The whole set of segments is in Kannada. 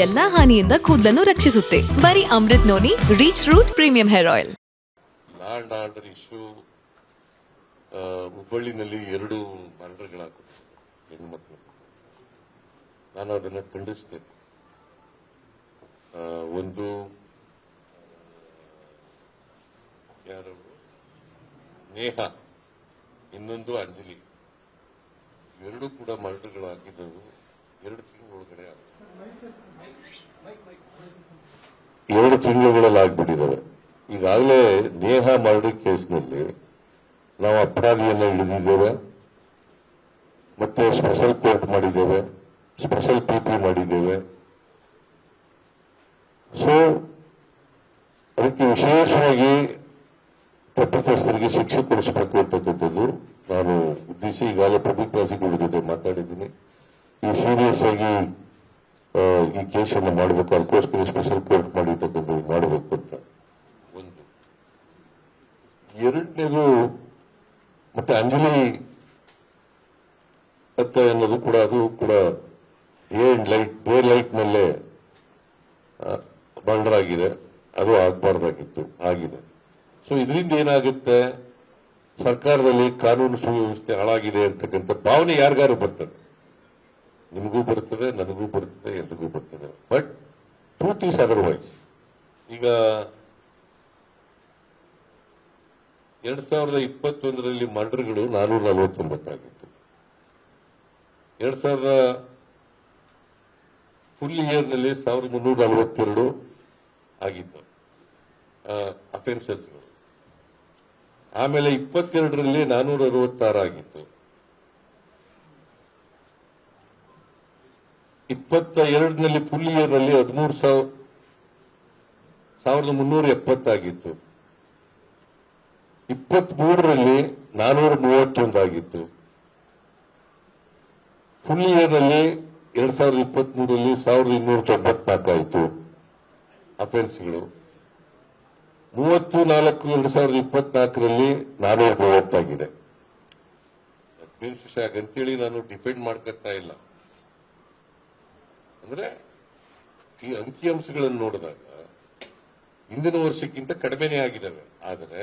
ಎಲ್ಲಾ ಹಾನಿಯಿಂದ ಕೂದಲನ್ನು ರಕ್ಷಿಸುತ್ತೆ. ಬರೀ Amrut noni rich root premium hair oil. Law and order issue ಹುಬ್ಬಳ್ಳಿನಲ್ಲಿ 2 ಮರ್ಡರ್ಗಳಾಗುತ್ತದೆ ಹೆಣ್ಮಕ್ಳು. ನಾನು ಅದನ್ನು ಖಂಡಿಸ್ತೇನೆ. ಒಂದು ಯಾರು ನೇಹ, ಇನ್ನೊಂದು ಅಂಜಲಿ, ಎರಡೂ ಕೂಡ ಮರ್ಡರ್ಗಳಾಗಿದ್ದವು 2 ತಿಂಗಳ ಒಳಗಡೆ 2 ತಿಂಗಳಲ್ಲಿ ಆಗ್ಬಿಟ್ಟಿದ್ದಾವೆ. ಈಗಾಗಲೇ ನೇಹ ಮರ್ಡರ್ ಕೇಸ್ನಲ್ಲಿ ನಾವು ಅಪರಾಧಿಯನ್ನು ಹಿಡಿದಿದ್ದೇವೆ, ಮತ್ತೆ ಸ್ಪೆಷಲ್ ಕೋರ್ಟ್ ಮಾಡಿದ್ದೇವೆ, ಸ್ಪೆಷಲ್ ಪಿಪಿ ಮಾಡಿದ್ದೇವೆ. ಸೊ ಅದಕ್ಕೆ ವಿಶೇಷವಾಗಿ ತಪ್ಪಿತಸ್ಥರಿಗೆ ಶಿಕ್ಷೆ ಕೊಡಿಸಬೇಕು ಅಂತಕ್ಕಂಥದ್ದು ನಾನು ಉದ್ದೇಶಿಸಿ ಈಗಾಗಲೇ ಪಬ್ಲಿಕ್ ಪ್ರಾಸಿಕ್ಯೂಟರ್ ಜೊತೆ ಮಾತಾಡಿದ್ದೀನಿ. ಈ ಸೀರಿಯಸ್ ಆಗಿ ಈ ಕೇಸನ್ನು ಮಾಡಬೇಕು, ಅದಕ್ಕೋಸ್ಕರ ಸ್ಪೆಷಲ್ ಕೋರ್ಟ್ ಮಾಡಿರ್ತಕ್ಕಂಥದ್ದು ಮಾಡಬೇಕು ಅಂತ ಒಂದು. ಎರಡನೇದು ಮತ್ತೆ ಅಂಜಲಿ ಅಂತ ಅನ್ನೋದು ಕೂಡ ಅದು ಕೂಡ ಡೇ ಲೈಟ್ ನಲ್ಲೇ ಮರ್ಡರ್ ಆಗಿದೆ. ಅದು ಆಗಬಾರ್ದಾಗಿತ್ತು, ಆಗಿದೆ. ಸೊ ಇದರಿಂದ ಏನಾಗುತ್ತೆ, ಸರ್ಕಾರದಲ್ಲಿ ಕಾನೂನು ಸುವ್ಯವಸ್ಥೆ ಹಾಳಾಗಿದೆ ಅಂತಕ್ಕಂಥ ಭಾವನೆ ಯಾರಿಗಾರು ಬರ್ತದೆ. ನಿಮಗೂ ಬರ್ತದೆ, ನನಗೂ ಬರ್ತದೆ, ಎಲ್ರಿಗೂ ಬರ್ತದೆ. But truth is otherwise. ಈಗ 2021ರಲ್ಲಿ ಮರ್ಡರ್ಗಳು 449 ಆಗಿತ್ತು. 2000 ಫುಲ್ ಇಯರ್ನಲ್ಲಿ 1342 ಆಗಿತ್ತು ಅಫೆನ್ಸಸ್ಗಳು. ಆಮೇಲೆ 22ರಲ್ಲಿ 466 ಆಗಿತ್ತು. 22ನಲ್ಲಿ ಫುಲ್ ಇಯರ್ನಲ್ಲಿ 13,370 ಆಗಿತ್ತು. 23ರಲ್ಲಿ 431 ಆಗಿತ್ತು. ಫುಲ್ ಇಯರ್ನಲ್ಲಿ 2023ರಲ್ಲಿ 1294 ಆಯಿತು ಅಫೆನ್ಸ್ಗಳು. 30/4/2024ರಲ್ಲಿ 430 ಆಗಿದೆ. ಅಂತೇಳಿ ನಾನು ಡಿಫೆಂಡ್ ಮಾಡ್ಕೊತಾ ಇಲ್ಲ. ಅಂದ್ರೆ ಈ ಅಂಕಿಅಂಶಗಳನ್ನು ನೋಡಿದಾಗ ಹಿಂದಿನ ವರ್ಷಕ್ಕಿಂತ ಕಡಿಮೆನೇ ಆಗಿದ್ದಾವೆ. ಆದರೆ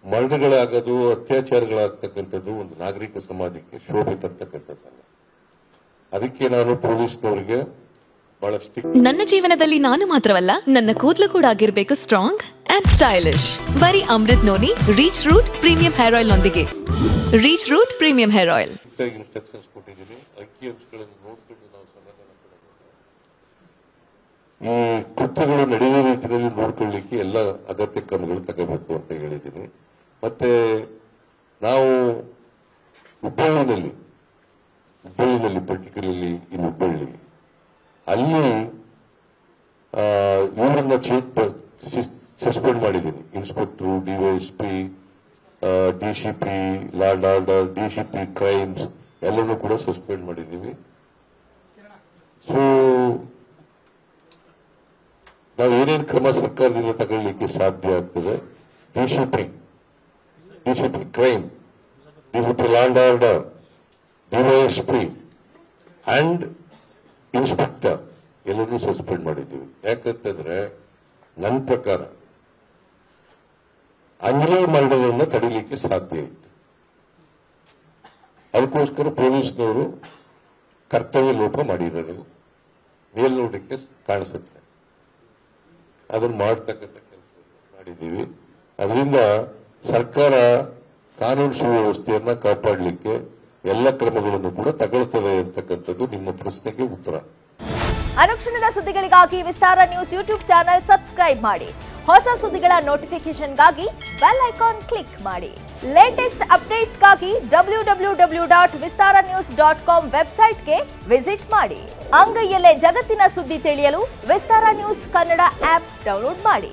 ಮರ್ಡರ್ಗಳಾಗೋದು, ಅತ್ಯಾಚಾರಗಳಾಗ್ತಕ್ಕಂಥದ್ದು ಒಂದು ನಾಗರಿಕ ಸಮಾಜಕ್ಕೆ ಶೋಭೆ ತರ್ತಕ್ಕಂಥದ್ದಲ್ಲ. ಅದಕ್ಕೆ ನಾನು ಪೊಲೀಸ್ನವರಿಗೆ ಬಹಳಷ್ಟು ನನ್ನ ಜೀವನದಲ್ಲಿ ನಾನು ಮಾತ್ರವಲ್ಲ, ನನ್ನ ಕೂದಲು ಕೂಡ ಆಗಿರಬೇಕು ಸ್ಟ್ರಾಂಗ್ ಅಂಡ್ ಸ್ಟೈಲಿಶ್. ಬರೀ Amrut noni rich root premium hair oil ನೊಂದಿಗೆ. Rich root premium hair oil instructions ಕೊಟ್ಟಿದ್ದೀನಿ. ಅಂಕಿಅಂಶಗಳನ್ನು ನೋಡ್ಕೊಂಡು ನಾವು ಸಮಾಧಾನ ಕೊಡಬೇಕು. ಈ ಕೃತ್ಯಗಳು ನಡೆಯುವ ರೀತಿಯಲ್ಲಿ ನೋಡ್ಕೊಳ್ಳಿಕ್ಕೆ ಎಲ್ಲ ಅಗತ್ಯ ಕ್ರಮಗಳು ತಗೋಬೇಕು ಅಂತ ಹೇಳಿದ್ದೀನಿ. ಮತ್ತೆ ನಾವು ಹುಬ್ಬಳ್ಳಿನಲ್ಲಿ ಪರ್ಟಿಕ್ಯುಲರ್ಲಿ ಇನ್ ಹುಬ್ಬಳ್ಳಿ ಅಲ್ಲಿ ಇವರನ್ನ ಸಸ್ಪೆಂಡ್ ಮಾಡಿದ್ದೀನಿ. Inspector, DYSP, DCP land order, DCP crimes ಎಲ್ಲನೂ ಕೂಡ ಸಸ್ಪೆಂಡ್ ಮಾಡಿದ್ದೀವಿ. ಸೊ ನಾವು ಏನೇನು ಕ್ರಮ ಸರ್ಕಾರದಿಂದ ತಗೊಳ್ಳಿಕ್ಕೆ ಸಾಧ್ಯ ಆಗ್ತದೆ, DCP crime, DCP land order, DYSP and inspector ಎಲ್ಲರೂ ಸಸ್ಪೆಂಡ್ ಮಾಡಿದ್ದೀವಿ. ಯಾಕಂತಂದ್ರೆ ನನ್ನ ಪ್ರಕಾರ ಅಂಜಲಿ ಮರ್ಡರನ್ನ ತಡಿಲಿಕ್ಕೆ ಸಾಧ್ಯ ಇತ್ತು. ಅದಕ್ಕೋಸ್ಕರ ಪೊಲೀಸ್ನವರು ಕರ್ತವ್ಯ ಲೋಪ ಮಾಡಿರೋದು ಮೇಲ್ನೋಟಕ್ಕೆ ಕಾಣಿಸುತ್ತೆ. ಅದನ್ನು ಮಾಡತಕ್ಕಂಥ ಕೆಲಸ ಮಾಡಿದ್ದೀವಿ. ಅದರಿಂದ ಸರ್ಕಾರ ಕಾನೂನು ಸುವ್ಯವಸ್ಥೆಯನ್ನ ಕಾಪಾಡಲಿಕ್ಕೆ ಎಲ್ಲ ಕ್ರಮಗಳನ್ನು ಕೂಡ ತಗೊಳ್ತದೆ ಅಂತಕ್ಕಂಥದ್ದು ನಿಮ್ಮ ಪ್ರಶ್ನೆಗೆ ಉತ್ತರ. ಅನುಕ್ಷಣದ ಸುದ್ದಿಗಳಿಗಾಗಿ ವಿಸ್ತಾರ ನ್ಯೂಸ್ ಯೂಟ್ಯೂಬ್ ಚಾನೆಲ್ ಸಬ್ಸ್ಕ್ರೈಬ್ ಮಾಡಿ. ಹೊಸ ಸುದ್ದಿಗಳ ನೋಟಿಫಿಕೇಶನ್ಗಾಗಿ ಬೆಲ್ ಐಕಾನ್ ಕ್ಲಿಕ್ ಮಾಡಿ. ಲೇಟೆಸ್ಟ್ ಅಪ್ಡೇಟ್ಸ್ಗಾಗಿ www.vistaranews.com ವೆಬ್ಸೈಟ್ಗೆ ವಿಸಿಟ್ ಮಾಡಿ. ಅಂಗೈಯಲ್ಲೇ ಜಗತ್ತಿನ ಸುದ್ದಿ ತಿಳಿಯಲು ವಿಸ್ತಾರ ನ್ಯೂಸ್ ಕನ್ನಡ ಆಪ್ ಡೌನ್ಲೋಡ್ ಮಾಡಿ.